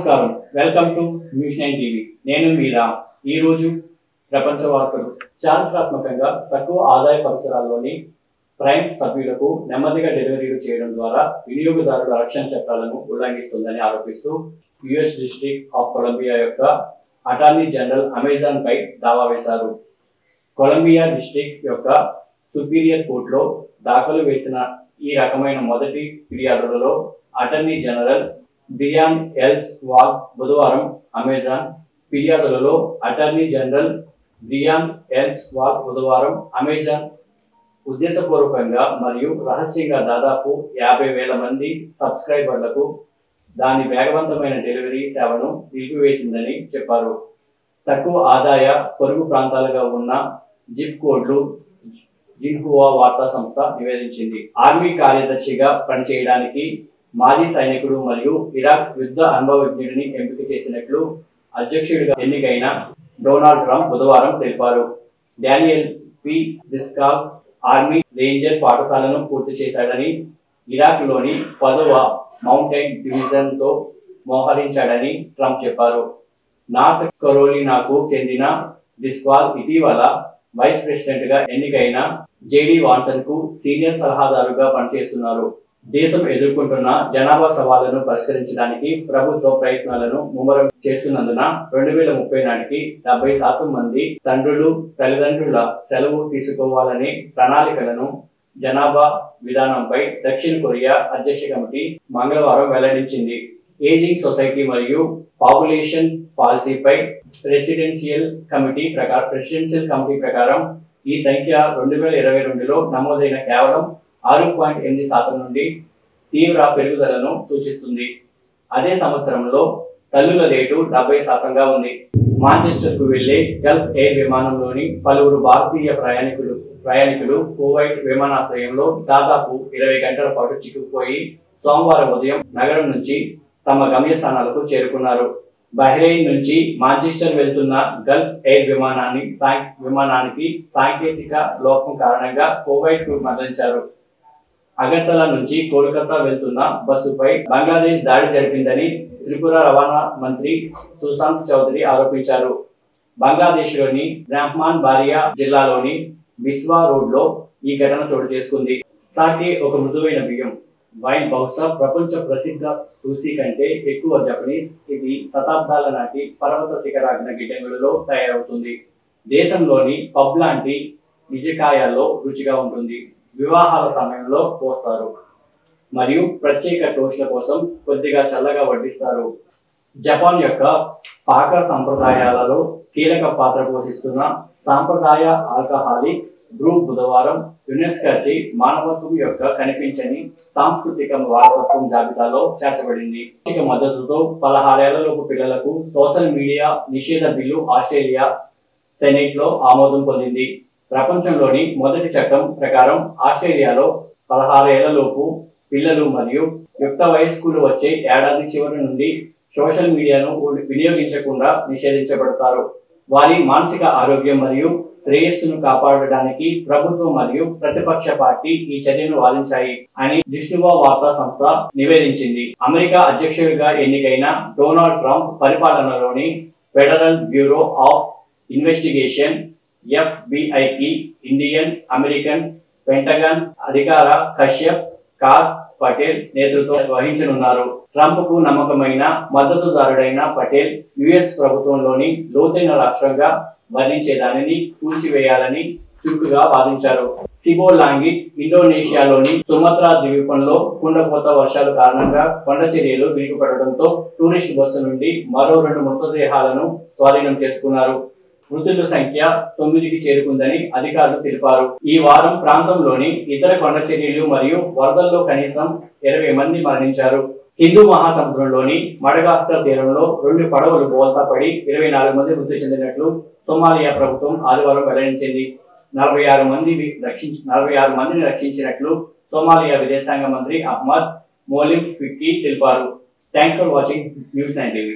నమస్కారం, welcome to news 9 TV. నేను మీరా. ఈ రోజు ప్రపంచ వార్తలు. చారిత్రాత్మకంగా తక్కువ ఆదాయ పరిసరాల్లోని ప్రైమ్ సభ్యులకు నెమ్మదిగా డెలివరీలు చేయడం ద్వారా వినియోగదారుల రక్షణ చట్టాలను ఉల్లంఘిస్తుందని ఆరోపిస్తూ యుఎస్ డిస్ట్రిక్ట్ ఆఫ్ కొలంబియా యొక్క అటార్నీ జనరల్ అమెజాన్ పై దావా వేశారు. కొలంబియా డిస్ట్రిక్ట్ యొక్క సుపీరియర్ కోర్టులో దాఖలు వేసిన ఈ రకమైన మొదటి ఫిర్యాదులలో అటార్నీ జనరల్ బ్రియాన్ ఎల్స్వాగ్ బుధవారం అమెజాన్ ఫిర్యాదులలో అటార్నీ జనరల్ బ్రియాన్ ఎల్స్వాగ్ బుధవారం అమెజాన్ ఉద్దేశపూర్వకంగా మరియు రహస్యంగా దాదాపు 50,000 మంది సబ్స్క్రైబర్లకు దాని వేగవంతమైన డెలివరీ సేవను నిలిపివేసిందని చెప్పారు. తక్కువ ఆదాయ పొరుగు ప్రాంతాలుగా ఉన్న జిప్ కోడ్లు జిన్హువా వార్తా సంస్థ నివేదించింది. ఆర్మీ కార్యదర్శిగా పనిచేయడానికి మాజీ సైనికుడు మరియు ఇరాక్ యుద్ధ అనుభవజ్ఞుడిని ఎంపిక చేసినట్లు అధ్యక్షుడిగా ఎన్నికైన డొనాల్డ్ ట్రంప్ బుధవారం తెలిపారు. డానియల్ పి దిస్కాల్ ఆర్మీ రేంజర్ పాఠశాలను పూర్తి చేశాడని, ఇరాక్లోని 10వ మౌంటైన్ డివిజన్తో మోహరించాడని ట్రంప్ చెప్పారు. నార్త్ కరోలినాకు చెందిన దిస్కాల్ ఇటీవల వైస్ ప్రెసిడెంట్గా ఎన్నికైన జేడీ వాన్సన్కు సీనియర్ సలహాదారుగా పనిచేస్తున్నారు. దేశం ఎదుర్కొంటున్న జనాభా సవాళ్లను పరిష్కరించడానికి ప్రభుత్వ ప్రయత్నాలను ముమ్మరం చేస్తున్నందున 2030 నాటికి 70% మంది తండ్రులు తల్లిదండ్రుల సెలవు తీసుకోవాలనే ప్రణాళికలను జనాభా విధానంపై దక్షిణ కొరియా అధ్యక్ష కమిటీ మంగళవారం వెల్లడించింది. ఏజింగ్ సొసైటీ మరియు పాపులేషన్ పాలసీపై ప్రెసిడెన్షియల్ కమిటీ ప్రకారం ఈ సంఖ్య 2022లో నమోదైన కేవలం 6.8% నుండి తీవ్ర పెరుగుదలను సూచిస్తుంది. అదే సంవత్సరంలో తల్లుల రేటు 70%గా ఉంది. మాంచెస్టర్కు వెళ్లే గల్ఫ్ ఎయిర్ విమానంలోని పలువురు భారతీయ ప్రయాణికులు కువైట్ విమానాశ్రయంలో దాదాపు 20 గంటల పాటు చిక్కుకుపోయి సోమవారం ఉదయం నగరం నుంచి తమ గమ్యస్థానాలకు చేరుకున్నారు. బహ్రెయిన్ నుంచి మాంచెస్టర్ వెళ్తున్న గల్ఫ్ ఎయిర్ విమానానికి సాంకేతిక లోపం కారణంగా కువైట్ కు మళ్లించారు. అగర్తలా నుంచి కోల్కతా వెళ్తున్న బస్సుపై బంగ్లాదేశ్ దాడి జరిపిందని త్రిపుర రవాణా మంత్రి సుశాంత్ చౌదరి ఆరోపించారు. బంగ్లాదేశ్లోని బ్రాహ్మణ్ బారియా జిల్లాలోని బిస్వా రోడ్లో ఈ ఘటన చోటు చేసుకుంది. సాకే ఒక మృదువైన బియ్యం వైన్ బహుశా ప్రపంచ ప్రసిద్ధ సూసీ కంటే ఎక్కువ జపనీస్. ఇది శతాబ్దాల నాటి పర్వత శిఖరాగ్న గిడ్డంగులలో తయారవుతుంది. దేశంలోని పబ్ లాంటి నిజకాయాల్లో రుచిగా ఉంటుంది. వివాహాల సమయంలో పోస్తారు మరియు ప్రత్యేక టోస్ట్ల కోసం కొద్దిగా చల్లగా వడ్డిస్తారు. జపాన్ యొక్క పాక సంప్రదాయాలలో కీలక పాత్ర పోషిస్తున్న సాంప్రదాయ ఆల్కహాలిక్ బ్రూ బుధవారం యునెస్కోచే మానవత్వం యొక్క కనిపించని సాంస్కృతిక వారసత్వం జాబితాలో చేర్చబడింది. మద్దతుతో 16 ఏళ్లలోపు పిల్లలకు సోషల్ మీడియా నిషేధ బిల్లు ఆస్ట్రేలియా సెనెట్ లో ఆమోదం పొందింది. ప్రపంచంలోని మొదటి చట్టం ప్రకారం ఆస్ట్రేలియాలో 16 ఏళ్లలోపు పిల్లలు మరియు యుక్త వయస్కులు వచ్చే ఏడాది చివరి నుండి సోషల్ మీడియాను వినియోగించకుండా నిషేధించబడతారు. వారి మానసిక ఆరోగ్యం మరియు శ్రేయస్సును కాపాడడానికి ప్రభుత్వం మరియు ప్రతిపక్ష పార్టీ ఈ చర్యను వాదించాయి అని జిన్హువా వార్తా సంస్థ నివేదించింది. అమెరికా అధ్యక్షుడిగా ఎన్నికైన డొనాల్డ్ ట్రంప్ పరిపాలనలోని federal bureau of investigation FBI Indian American Pentagon అధికార కశ్యప్ కాస్ పటేల్ నేతృత్వం వహించనున్నారు. ట్రంప్ కు నమ్మకమైన మద్దతుదారుడైన పటేల్ యుఎస్ ప్రభుత్వంలోని లోతైన రాష్ట్రంగా వర్ణించేదానిని కూల్చివేయాలని చురుకుగా వాదించారు. సిబోలాంగిట్ ఇండోనేషియాలోని సుమత్రా ద్వీపంలో కుండపోత వర్షాల కారణంగా కొండ చర్యలు విరిగిపడడంతో టూరిస్ట్ బస్సు నుండి మరో 2 మృతదేహాలను స్వాధీనం చేసుకున్నారు. మృతుల సంఖ్య 9కి చేరుకుందని అధికారులు తెలిపారు. ఈ వారం ప్రాంతంలోని ఇతర కొండ చర్యలు మరియు వరదల్లో కనీసం 20 మంది మరణించారు. హిందూ మహాసముద్రంలోని మడగాస్కర్ తీరంలో 2 పడవలు బోల్తా పడి 24 మంది మృతి చెందినట్లు సోమాలియా ప్రభుత్వం ఆదివారం వెల్లడించింది. 46 మందిని రక్షించినట్లు సోమాలియా విదేశాంగ మంత్రి అహ్మద్ మోలిమ్ ఫిక్కీ తెలిపారు. Thanks for watching news 9 TV.